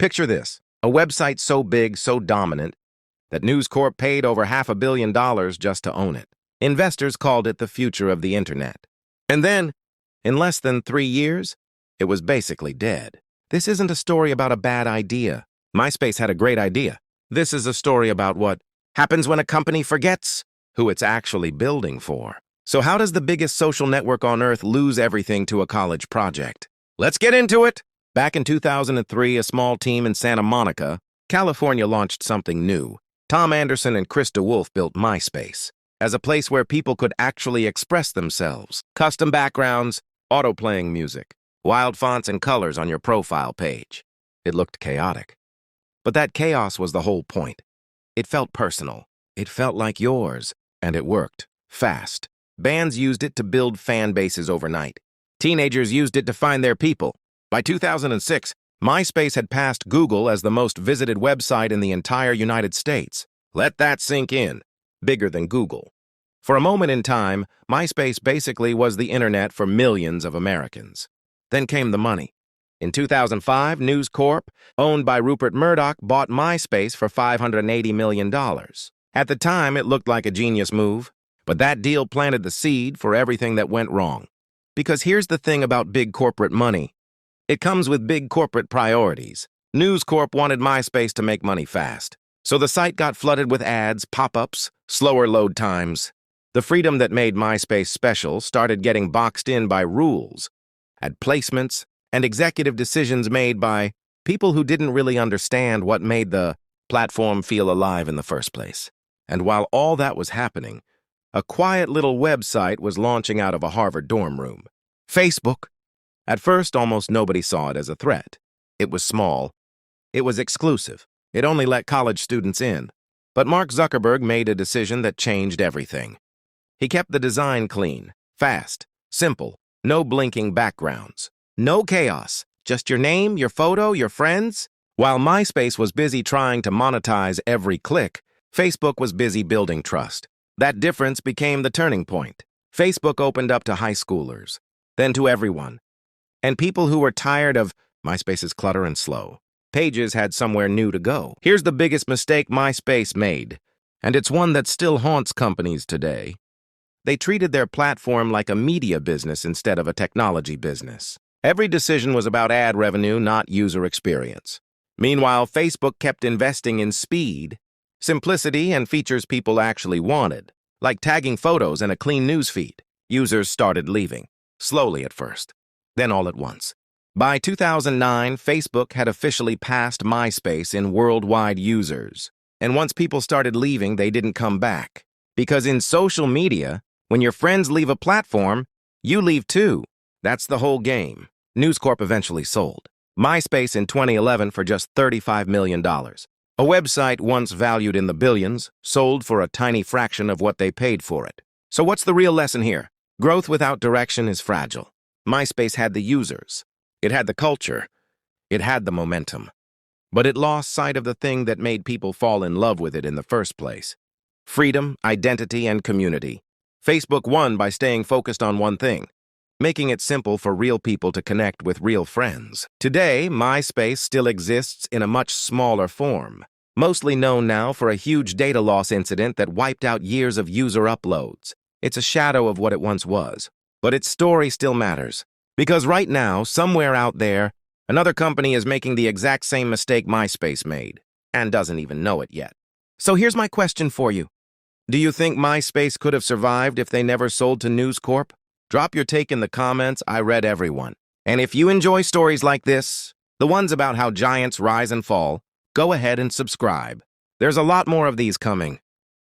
Picture this, a website so big, so dominant, that News Corp paid over $500 million just to own it. Investors called it the future of the internet. And then, in less than 3 years, it was basically dead. This isn't a story about a bad idea. MySpace had a great idea. This is a story about what happens when a company forgets who it's actually building for. So how does the biggest social network on Earth lose everything to a college project? Let's get into it! Back in 2003, a small team in Santa Monica, California launched something new. Tom Anderson and Krista Wolf built MySpace as a place where people could actually express themselves. Custom backgrounds, auto-playing music, wild fonts and colors on your profile page. It looked chaotic. But that chaos was the whole point. It felt personal. It felt like yours. And it worked. Fast. Bands used it to build fan bases overnight. Teenagers used it to find their people. By 2006, MySpace had passed Google as the most visited website in the entire United States. Let that sink in. Bigger than Google. For a moment in time, MySpace basically was the internet for millions of Americans. Then came the money. In 2005, News Corp, owned by Rupert Murdoch, bought MySpace for $580 million. At the time, it looked like a genius move, but that deal planted the seed for everything that went wrong. Because here's the thing about big corporate money. It comes with big corporate priorities. News Corp wanted MySpace to make money fast. So the site got flooded with ads, pop-ups, slower load times. The freedom that made MySpace special started getting boxed in by rules, ad placements, and executive decisions made by people who didn't really understand what made the platform feel alive in the first place. And while all that was happening, a quiet little website was launching out of a Harvard dorm room. Facebook. At first, almost nobody saw it as a threat. It was small. It was exclusive. It only let college students in. But Mark Zuckerberg made a decision that changed everything. He kept the design clean, fast, simple, no blinking backgrounds, no chaos, just your name, your photo, your friends. While MySpace was busy trying to monetize every click, Facebook was busy building trust. That difference became the turning point. Facebook opened up to high schoolers, then to everyone. And people who were tired of MySpace's clutter and slow. Pages had somewhere new to go. Here's the biggest mistake MySpace made, and it's one that still haunts companies today. They treated their platform like a media business instead of a technology business. Every decision was about ad revenue, not user experience. Meanwhile, Facebook kept investing in speed, simplicity, and features people actually wanted, like tagging photos and a clean newsfeed. Users started leaving, slowly at first, then all at once. By 2009, Facebook had officially passed MySpace in worldwide users. And once people started leaving, they didn't come back. Because in social media, when your friends leave a platform, you leave too. That's the whole game. News Corp eventually sold MySpace in 2011 for just $35 million. A website once valued in the billions sold for a tiny fraction of what they paid for it. So what's the real lesson here? Growth without direction is fragile. MySpace had the users. It had the culture. It had the momentum. But it lost sight of the thing that made people fall in love with it in the first place. Freedom, identity, and community. Facebook won by staying focused on one thing, making it simple for real people to connect with real friends. Today, MySpace still exists in a much smaller form, mostly known now for a huge data loss incident that wiped out years of user uploads. It's a shadow of what it once was. But its story still matters. Because right now, somewhere out there, another company is making the exact same mistake MySpace made, and doesn't even know it yet. So here's my question for you. Do you think MySpace could have survived if they never sold to News Corp? Drop your take in the comments. I read everyone. And if you enjoy stories like this, the ones about how giants rise and fall, go ahead and subscribe. There's a lot more of these coming.